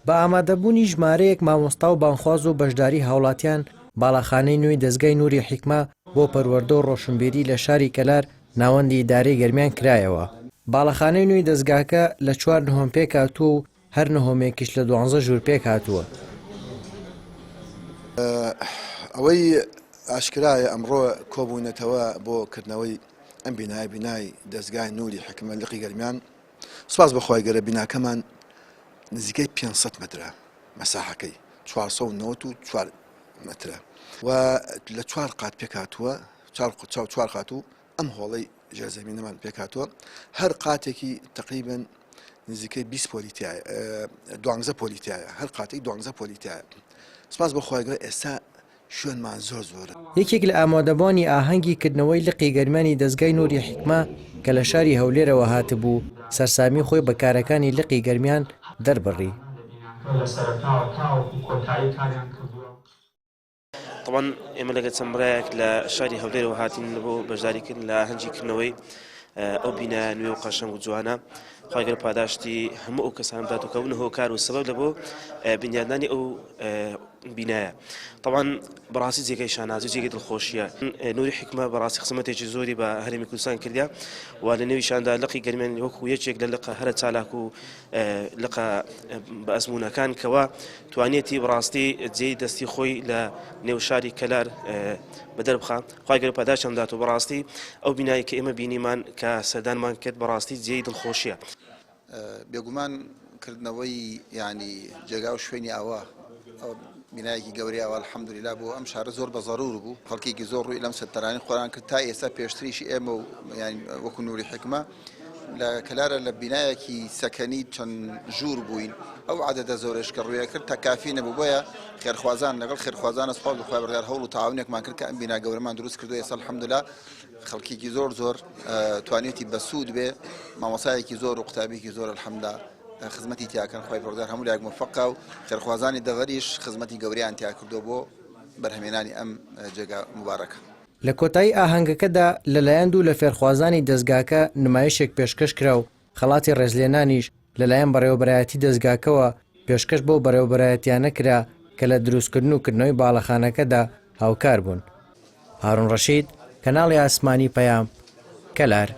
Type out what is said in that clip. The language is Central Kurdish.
بە ئامادەبوونی ژمارەیەک مامۆستا و بانخواز و بەشداری هاوڵاتیان باڵاخانەی نوێی دەستگای نووری حیکمە بۆ پەروەردە و ڕۆشنبیری لە شاری کەلار ناوەندی ئیدارەی گەرمیان کرایەوە. باڵەخانەی نوێی دەستگاکە لە 4 نهۆم پێک هاتووە و هەر نهۆمێکیش لە 12 ژوور پێک هاتووە. ئەوەی ئاشکرایە ئەمڕۆ کۆبوونەتەوە بۆ کردنەوەی ئەم بینای دەستگای نووری حکمە لقی گەرمیان. سوپاس بەخوای گەرە بیناکەمان نزیکەی 500 مترە مەساحەکەی 494 مترە و لە 4 قات پێک هاتووە 4 قات و ئەم هۆڵەی ژێرزەمینەمان پێک هاتووە. هەر قاتێکی تقریبن نزیکەی 20 پۆلیتایە 12 پۆلیتایە هەر قاتێک 12 پۆلیتایە. سپاس بەخوای گەورە ئێستا شوێنمان زۆرە. یەکێک لە ئامادەبوانی ئاهەنگی کردنەوەی لقی گەرمانی دەستگای نووری حیکمە کە لە شاری هەولێرەوە هاتبوو سەرسامی خۆی بە کارەکانی لقی گەرمیان دەربڕی. طبعا ئێمە لەگەڵ چەمبرایەک لە شاری هەولێرەوە هاتین بۆ بەشداریکردن لە هەنجیکردنەوەی ئەو بینایە نوێ و قەشەنگ و جوانە. خوا گەورە پاداشتی هەموو ئەو کەسان دات و کەون هۆکار و سبب لە بۆ بنیادنانی ئەو بینایە. طبعا بەڕاستی جێگەی شانازی و جێگەی دڵخۆشیە. نووری حیکمە بەڕاستی خزمەتێکی زۆری بە هەرێمی کوردستان کردیا و لە نێویشاندا لقی گەرمیان وەکو یەکێک لە لقە هەرە چالاک و لقە بە ئەزمونەکان کەوا توانێتی بەڕاستی جێی دەستی خۆی لە نێو شاری کەلار بەدەربخا. خوا گەورە پاداشتان دات و بەڕاستی ئەو بینایی کە ئێمە بینیمان کە سەردانمان کرد بەڕاستی جێی دڵخۆشیە. بێگومان کردنەوەی ینی جێگا و شوێنی ئاوا بینایەکی گەوری ئەوە الحەمدولیلا بۆ ئەم شارە زۆر بە ضەرور بوو. خەڵکێکی زۆر ڕووی لەم سەرتەرانی خۆران کرد تا ئێستا پێشتریشی ئێمە و وەکو نووری حیکمە لە کەلارە لە بینایەکی سەکەنی چەند ژوور بووین. ئەو عادەتە زۆرش کە ڕوویە کرد تا کافی نەبوو. بۆیە خێرخوازان لەگەڵ خێرخوازانە سوپاس بخوای بەڕێوەبەر هەوڵ و تەعاونێکمان کرد کە ئەم بینا گەورەمان دروست کردو. ئێستا الحەمدولیلا خەڵکێکی زۆر توانێتی بەسوود بێ مامۆسایەکی زۆر و قوتابێکی زۆر الحەمدا خزمەتی تیاکەن. خوای پەروەردگار هەموو لایەک موفەقە و خێرخوازانی دەڤەریش خزمەتی گەوریان تیا کردو بۆ بەرهەمێنانی ئەم جێگا مبارەکە. لە کۆتایی ئاهەنگەکەدا لەلایەن دوو لە فێرخوازانی دەستگاکە نمایشێک پێشکەش کرا و خەڵاتی ڕێزلێنانیش لەلایەن بەڕێوەبەرایەتی دەستگاکەوە پێشکەش بۆ بەڕێوەبەرایەتیانە کرا کە لە دروستکردن و کردنەوەی باڵەخانەکەدا هاوکار بوون. هارون ڕەشید، کەناڵی ئاسمانی پەیام، کەلار.